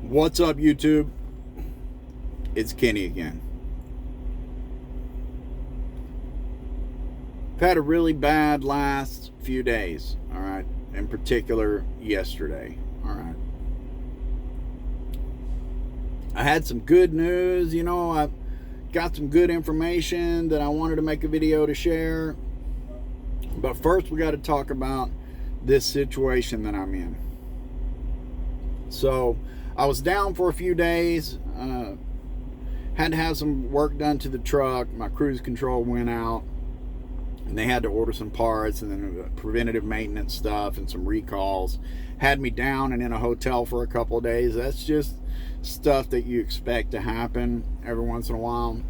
What's up, YouTube? It's Kenny again. I've had a really bad last few days, all right? In particular, yesterday, all right? I had some good news, I got some good information that I wanted to make a video to share. But first, we got to talk about this situation that I'm in. So, I was down for a few days, had to have some work done to the truck. My cruise control went out, and they had to order some parts and then preventative maintenance stuff and some recalls. Had me down and in a hotel for a couple of days. That's just stuff that you expect to happen every once in a while.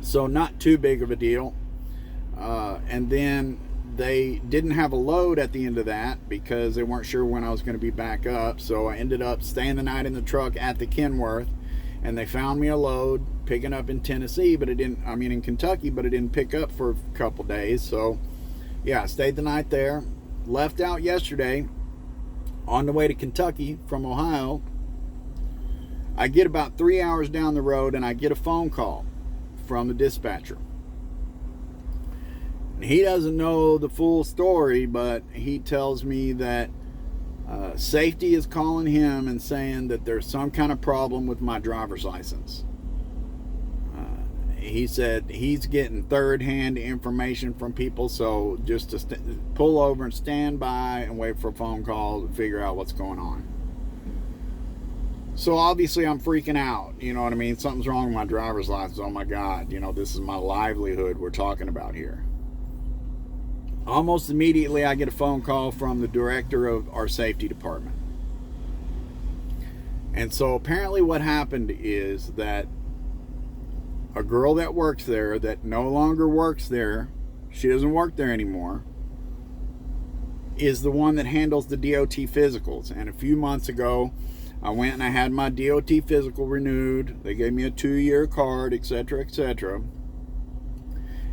So not too big of a deal. And then they didn't have a load at the end of that because they weren't sure when I was going to be back up. So I ended up staying the night in the truck at the Kenworth, and they found me a load picking up in Tennessee, but in Kentucky, but it didn't pick up for a couple days. So yeah, I stayed the night there, left out yesterday on the way to Kentucky from Ohio. I get about 3 hours down the road and I get a phone call from the dispatcher. He doesn't know the full story, but he tells me that safety is calling him and saying that there's some kind of problem with my driver's license. He said he's getting third-hand information from people, so just to pull over and stand by and wait for a phone call to figure out what's going on. So obviously I'm freaking out, you know what I mean? Something's wrong with my driver's license. Oh my God, this is my livelihood we're talking about here. Almost immediately, I get a phone call from the director of our safety department. And so apparently what happened is that a girl that works there that no longer works there, she doesn't work there anymore, is the one that handles the DOT physicals. And a few months ago, I went and I had my DOT physical renewed. They gave me a 2-year card, etc., etc.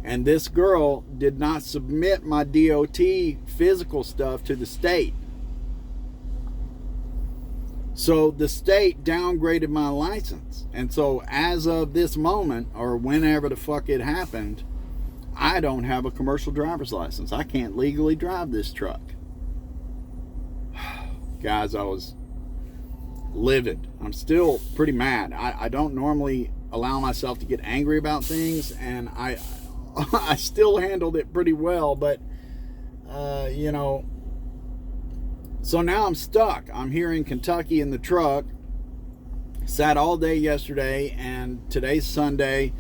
And this girl did not submit my DOT physical stuff to the state. So the state downgraded my license. And so as of this moment, or whenever the fuck it happened, I don't have a commercial driver's license. I can't legally drive this truck. Guys, I was livid. I'm still pretty mad. I don't normally allow myself to get angry about things, and I still handled it pretty well, but so now I'm stuck. I'm here in Kentucky in the truck. Sat all day yesterday, and today's Sunday.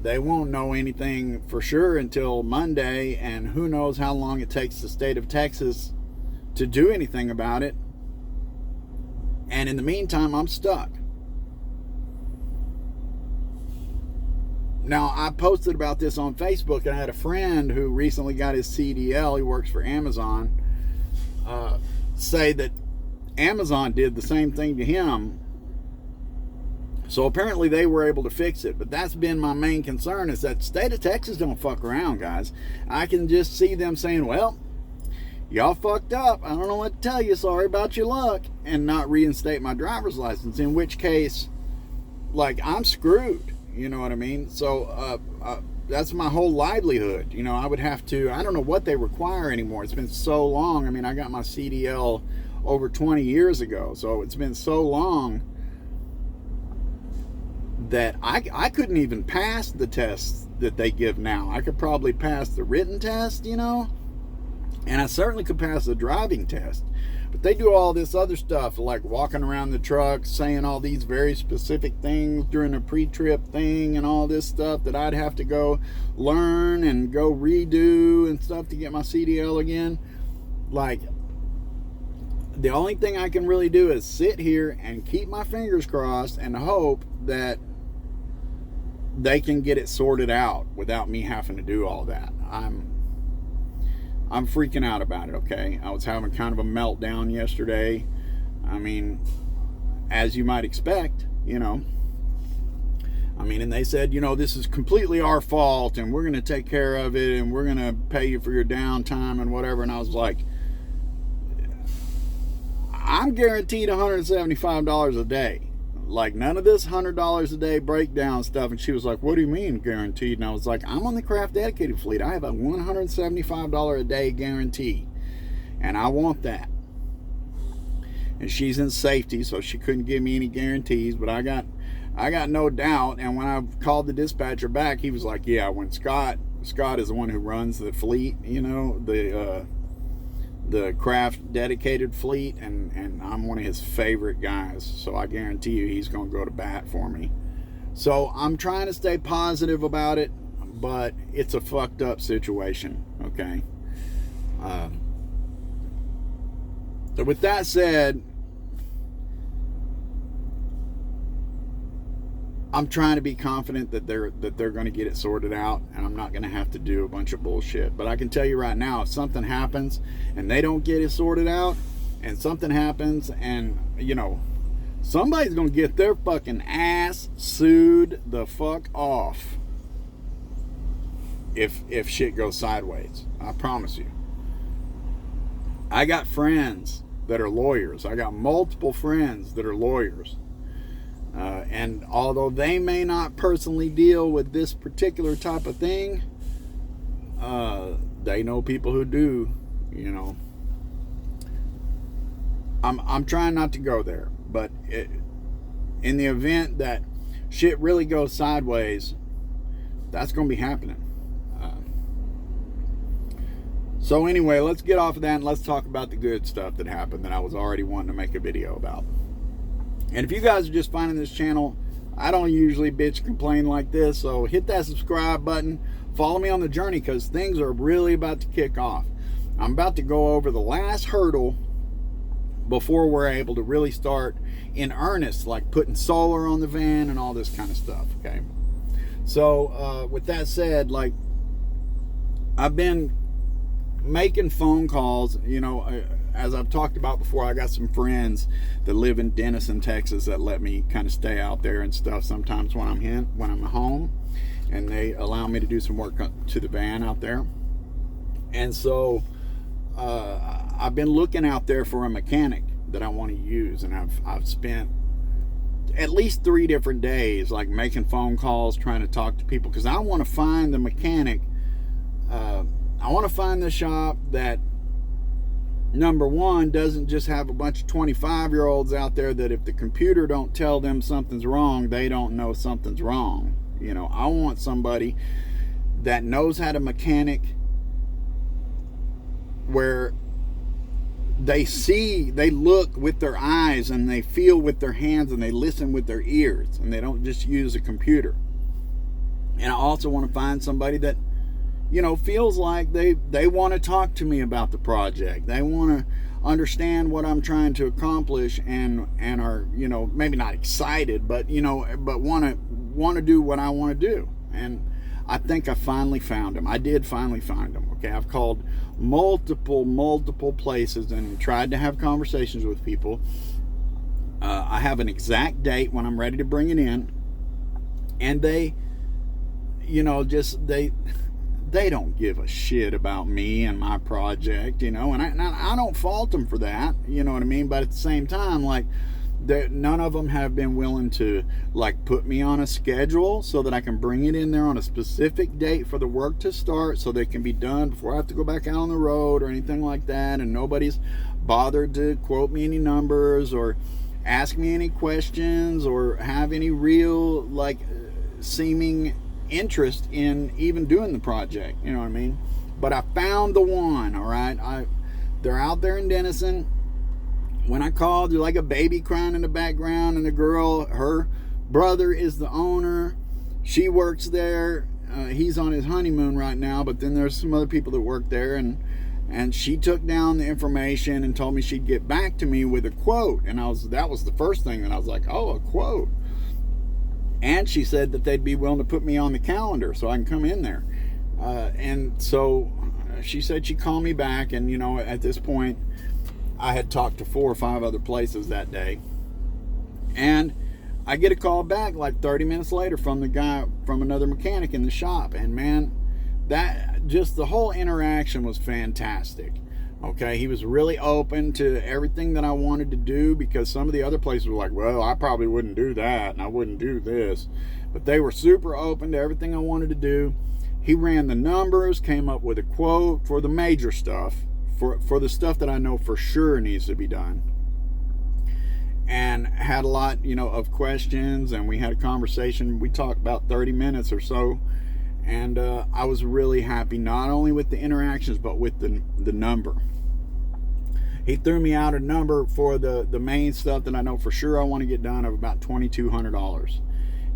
They won't know anything for sure until Monday, and who knows how long it takes the state of Texas to do anything about it. And in the meantime, I'm stuck. Now, I posted about this on Facebook, and I had a friend who recently got his CDL. He works for Amazon. Say that Amazon did the same thing to him. So apparently they were able to fix it. But that's been my main concern, is that the state of Texas don't fuck around, guys. I can just see them saying, well, y'all fucked up. I don't know what to tell you. Sorry about your luck. And not reinstate my driver's license. In which case, I'm screwed. You know what I mean? So that's my whole livelihood. I would have to, I don't know what they require anymore. It's been so long. I mean, I got my CDL over 20 years ago. So it's been so long that I couldn't even pass the tests that they give now. I could probably pass the written test, and I certainly could pass the driving test. But they do all this other stuff, like walking around the truck, saying all these very specific things during a pre-trip thing and all this stuff that I'd have to go learn and go redo and stuff to get my CDL again. The only thing I can really do is sit here and keep my fingers crossed and hope that they can get it sorted out without me having to do all that. I'm freaking out about it, okay? I was having kind of a meltdown yesterday. I mean, as you might expect, and they said, this is completely our fault, and we're going to take care of it, and we're going to pay you for your downtime and whatever. And I was like, I'm guaranteed $175 a day. Like, none of this $100 a day breakdown stuff. And she was like, what do you mean guaranteed? And I was like, I'm on the craft dedicated fleet. I have a $175 a day guarantee, and I want that. And she's in safety, so she couldn't give me any guarantees, but I got no doubt. And when I called the dispatcher back, he was like, yeah, when Scott is the one who runs the fleet, you know, the craft dedicated fleet, and I'm one of his favorite guys, so I guarantee you he's going to go to bat for me. So I'm trying to stay positive about it, but it's a fucked up situation, okay? So with that said, I'm trying to be confident that they're going to get it sorted out, and I'm not going to have to do a bunch of bullshit. But I can tell you right now, if something happens and they don't get it sorted out, and something happens, and you know, somebody's going to get their fucking ass sued the fuck off if shit goes sideways. I promise you. I got friends that are lawyers. I got multiple friends that are lawyers. And although they may not personally deal with this particular type of thing, they know people who do, you know. I'm trying not to go there, but in the event that shit really goes sideways, that's going to be happening. So anyway, let's get off of that and let's talk about the good stuff that happened that I was already wanting to make a video about. And if you guys are just finding this channel, I don't usually bitch and complain like this, so hit that subscribe button. Follow me on the journey, because things are really about to kick off. I'm about to go over the last hurdle before we're able to really start in earnest, like putting solar on the van and all this kind of stuff, okay? So with that said, like, I've been making phone calls, you know. As I've talked about before, I got some friends that live in Denison, Texas, that let me kind of stay out there and stuff sometimes when I'm home, and they allow me to do some work to the van out there. And so I've been looking out there for a mechanic that I want to use, and I've spent at least 3 different days like making phone calls, trying to talk to people, because I want to find the mechanic. I want to find the shop that, number one, doesn't just have a bunch of 25-year-olds out there that if the computer don't tell them something's wrong, they don't know something's wrong. You know, I want somebody that knows how to mechanic, where they see, they look with their eyes, and they feel with their hands, and they listen with their ears, and they don't just use a computer. And I also want to find somebody that, you know, feels like they want to talk to me about the project. They want to understand what I'm trying to accomplish, and are, you know, maybe not excited, but, you know, but want to do what I want to do. And I think I finally found them. I did finally find them. Okay, I've called multiple places and tried to have conversations with people. I have an exact date when I'm ready to bring it in, and they, you know, just they don't give a shit about me and my project, you know, and I don't fault them for that, you know what I mean? But at the same time, like, none of them have been willing to, like, put me on a schedule so that I can bring it in there on a specific date for the work to start, so they can be done before I have to go back out on the road or anything like that. And nobody's bothered to quote me any numbers or ask me any questions or have any real, like, seeming interest in even doing the project, you know what I mean? But I found the one. All right, they're out there in Denison. When I called, there's like a baby crying in the background, and the girl, her brother is the owner. She works there. He's on his honeymoon right now, but then there's some other people that work there, and she took down the information and told me she'd get back to me with a quote. And that was the first thing that I was like, oh, a quote. And she said that they'd be willing to put me on the calendar so I can come in there. And so she said she'd call me back. And, you know, at this point, I had talked to 4 or 5 other places that day. And I get a call back like 30 minutes later from the guy, from another mechanic in the shop. And, man, that just the whole interaction was fantastic. Okay, he was really open to everything that I wanted to do, because some of the other places were like, well, I probably wouldn't do that and I wouldn't do this. But they were super open to everything I wanted to do. He ran the numbers, came up with a quote for the major stuff, for the stuff that I know for sure needs to be done. And had a lot, of questions, and we had a conversation. We talked about 30 minutes or so. And I was really happy, not only with the interactions, but with the number. He threw me out a number for the main stuff that I know for sure I want to get done of about $2,200.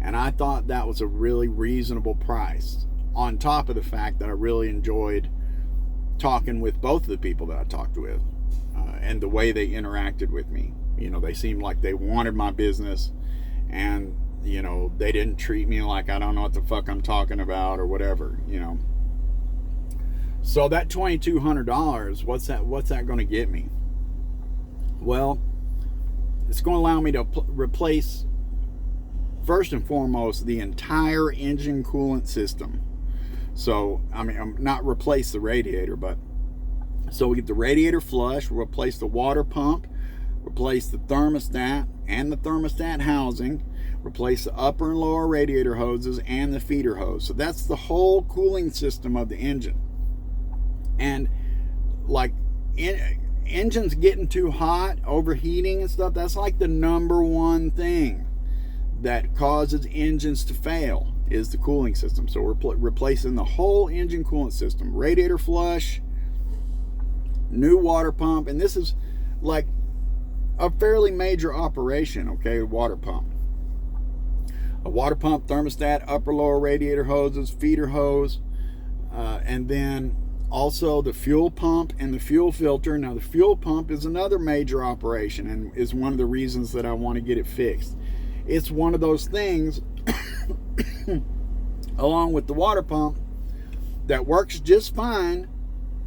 And I thought that was a really reasonable price, on top of the fact that I really enjoyed talking with both of the people that I talked with, and the way they interacted with me. They seemed like they wanted my business, and they didn't treat me like I don't know what the fuck I'm talking about or whatever. So that $2,200, what's that going to get me? Well, it's going to allow me to replace, first and foremost, the entire engine coolant system. So, I'm not replace the radiator, but so we get the radiator flush, we'll replace the water pump, replace the thermostat and the thermostat housing, replace the upper and lower radiator hoses and the feeder hose. So that's the whole cooling system of the engine. And like engines getting too hot, overheating and stuff, that's like the number one thing that causes engines to fail, is the cooling system. So we're replacing the whole engine coolant system, radiator flush, new water pump, and this is like a fairly major operation, okay? Water pump, a water pump, thermostat, upper lower radiator hoses, feeder hose, and then also the fuel pump and the fuel filter. Now the fuel pump is another major operation and is one of the reasons that I want to get it fixed. It's one of those things along with the water pump that works just fine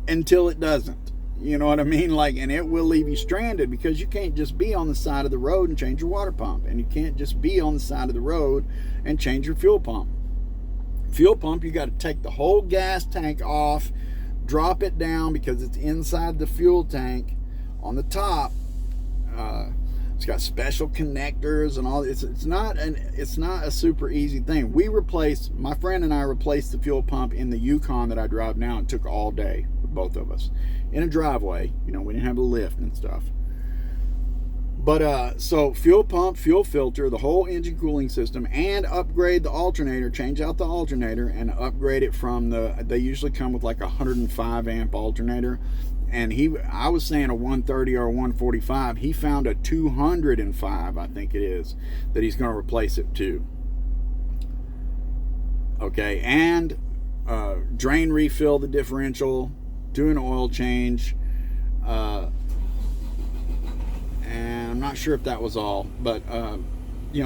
until it doesn't. You know what I mean? And it will leave you stranded, because you can't just be on the side of the road and change your water pump, and you can't just be on the side of the road and change your fuel pump. Fuel pump, you got to take the whole gas tank off, drop it down, because it's inside the fuel tank on the top. It's got special connectors and all. It's not a super easy thing. My friend and I replaced the fuel pump in the Yukon that I drive now. It took all day with both of us in a driveway. We didn't have a lift and stuff. But so fuel pump, fuel filter, the whole engine cooling system, and upgrade the alternator, change out the alternator and upgrade it from they usually come with like a 105 amp alternator. And I was saying a 130 or a 145. He found a 205, I think it is, that he's going to replace it to. Okay, and drain refill the differential, do an oil change, and I'm not sure if that was all, but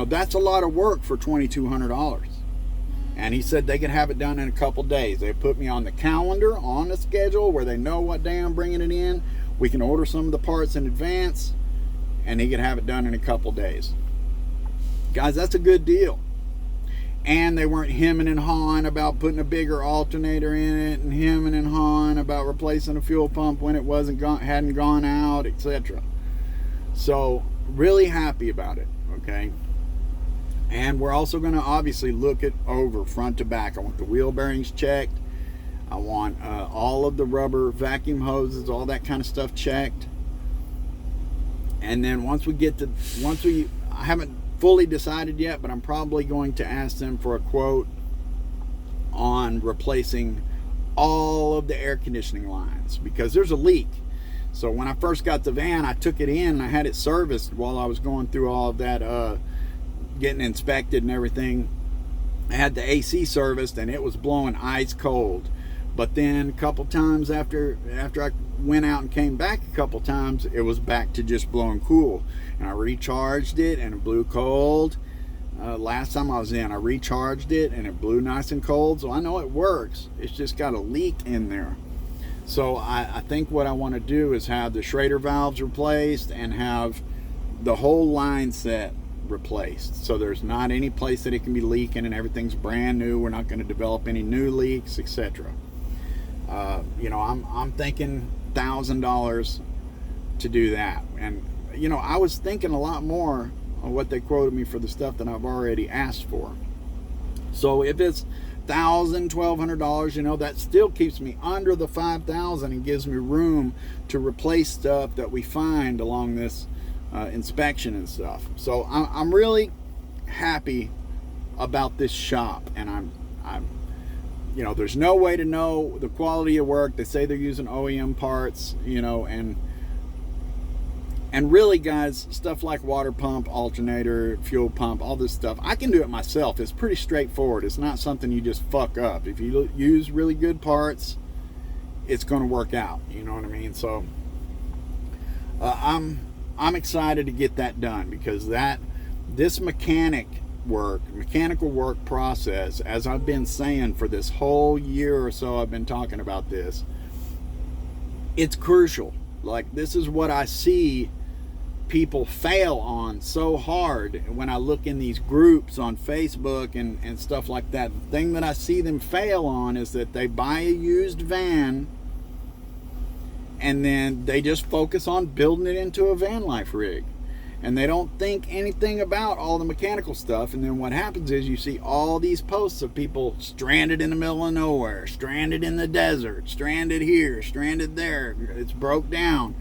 that's a lot of work for $2,200. And he said they could have it done in a couple days. They put me on the calendar, on the schedule, where they know what day I'm bringing it in. We can order some of the parts in advance, and he could have it done in a couple days. Guys, that's a good deal. And they weren't hemming and hawing about putting a bigger alternator in it, and hemming and hawing about replacing a fuel pump when it hadn't gone out, etc. So really happy about it. Okay. And we're also going to obviously look it over front to back. I want the wheel bearings checked. I want all of the rubber vacuum hoses, all that kind of stuff checked. And then I haven't fully decided yet, but I'm probably going to ask them for a quote on replacing all of the air conditioning lines, because there's a leak. So when I first got the van, I took it in and I had it serviced while I was going through all of that, getting inspected and everything. I had the AC serviced and it was blowing ice cold. But then a couple times after I went out and came back a couple times, it was back to just blowing cool. And I recharged it and it blew cold. Last time I was in, I recharged it and it blew nice and cold. So I know it works. It's just got a leak in there. So I think what I want to do is have the Schrader valves replaced and have the whole line set replaced, so there's not any place that it can be leaking, and everything's brand new. We're not going to develop any new leaks, etc. I'm thinking $1,000 to do that. And you know, I was thinking a lot more on what they quoted me for the stuff that I've already asked for. So if it's $1,000, $1,200, you know, that still keeps me under the $5,000 and gives me room to replace stuff that we find along this inspection and stuff. So I'm really happy about this shop, and I'm you know, there's no way to know the quality of work. They say they're using OEM parts, you know, and really, guys, stuff like water pump, alternator, fuel pump, all this stuff, I can do it myself. It's pretty straightforward. It's not something you just fuck up. If you use really good parts, it's going to work out. You know what I mean? So I'm excited to get that done, because this mechanical work process, as I've been saying for this whole year or so, I've been talking about this. It's crucial. Like, this is what I see people fail on so hard when I look in these groups on Facebook and stuff like that. The thing that I see them fail on is that they buy a used van and then they just focus on building it into a van life rig, and they don't think anything about all the mechanical stuff. And then what happens is you see all these posts of people stranded in the middle of nowhere, stranded in the desert, stranded here, stranded there, it's broke down,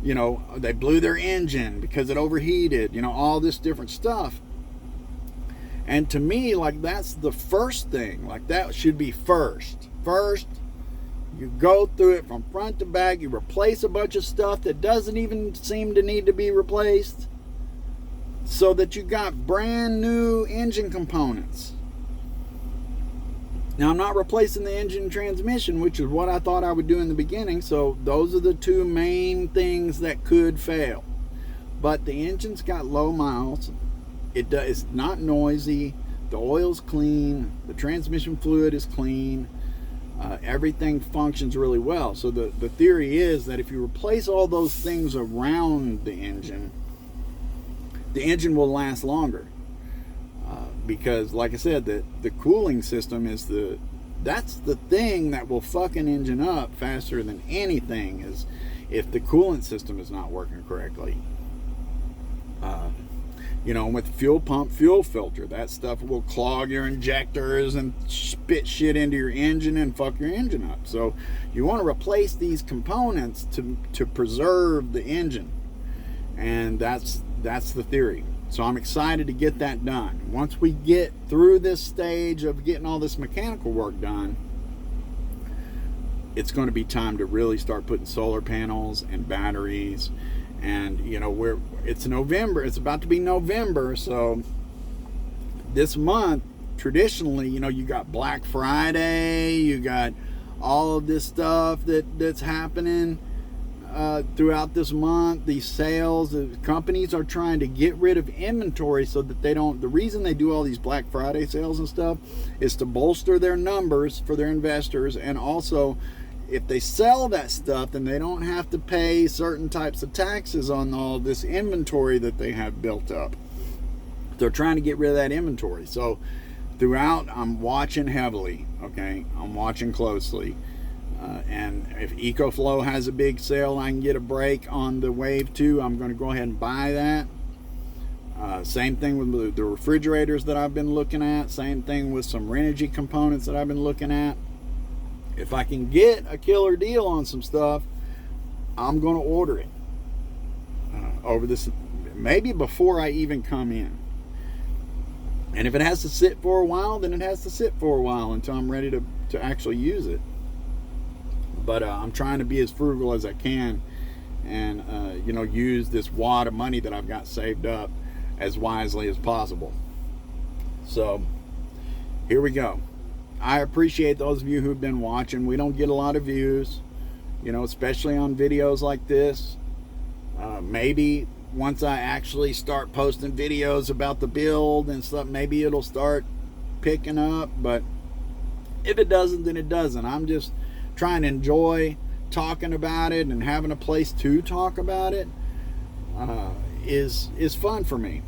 you know, they blew their engine because it overheated, you know, all this different stuff. And to me, like, that's the first thing. Like, that should be first. You go through it from front to back, you replace a bunch of stuff that doesn't even seem to need to be replaced, so that you got brand new engine components. Now, I'm not replacing the engine and transmission, which is what I thought I would do in the beginning. So those are the two main things that could fail. But the engine's got low miles. It's not noisy. The oil's clean. The transmission fluid is clean. Everything functions really well. So the theory is that if you replace all those things around the engine will last longer. Because, like I said, the cooling system that's the thing that will fuck an engine up faster than anything, is if the coolant system is not working correctly. You know, with fuel pump, fuel filter, that stuff will clog your injectors and spit shit into your engine and fuck your engine up. So you want to replace these components to preserve the engine, and that's the theory. So I'm excited to get that done. Once we get through this stage of getting all this mechanical work done, it's going to be time to really start putting solar panels and batteries. And, you know, it's November. It's about to be November. So this month, traditionally, you know, you got Black Friday, you got all of this stuff that's happening throughout this month. These sales, companies are trying to get rid of inventory so that they don't. The reason they do all these Black Friday sales and stuff is to bolster their numbers for their investors, and also, if they sell that stuff, then they don't have to pay certain types of taxes on all this inventory that they have built up. They're trying to get rid of that inventory. So throughout, I'm watching heavily. Okay, I'm watching closely. And if EcoFlow has a big sale, I can get a break on the Wave 2, I'm going to go ahead and buy that. Same thing with the refrigerators that I've been looking at. Same thing with some Renogy components that I've been looking at. If I can get a killer deal on some stuff, I'm going to order it over this, maybe before I even come in. And if it has to sit for a while, then it has to sit for a while until I'm ready to actually use it. But I'm trying to be as frugal as I can, and you know, use this wad of money that I've got saved up as wisely as possible. So here we go. I appreciate those of you who've been watching. We don't get a lot of views, you know, especially on videos like this. Maybe once I actually start posting videos about the build and stuff, maybe it'll start picking up. But if it doesn't, then it doesn't. I'm just trying to enjoy talking about it, and having a place to talk about it is fun for me.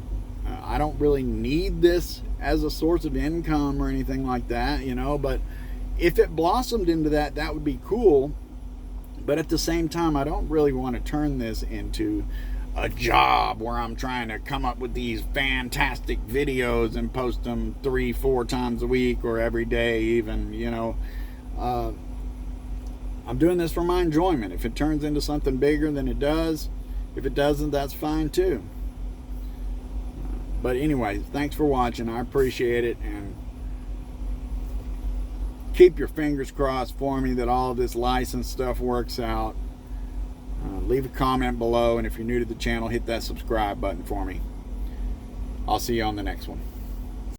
I don't really need this as a source of income or anything like that, you know, but if it blossomed into that, that would be cool. But at the same time, I don't really want to turn this into a job where I'm trying to come up with these fantastic videos and post them 3-4 times a week or every day even, I'm doing this for my enjoyment. If it turns into something bigger, then it does. If it doesn't, that's fine too. But anyway, thanks for watching. I appreciate it, and keep your fingers crossed for me that all of this license stuff works out. Leave a comment below, and if you're new to the channel, hit that subscribe button for me. I'll see you on the next one.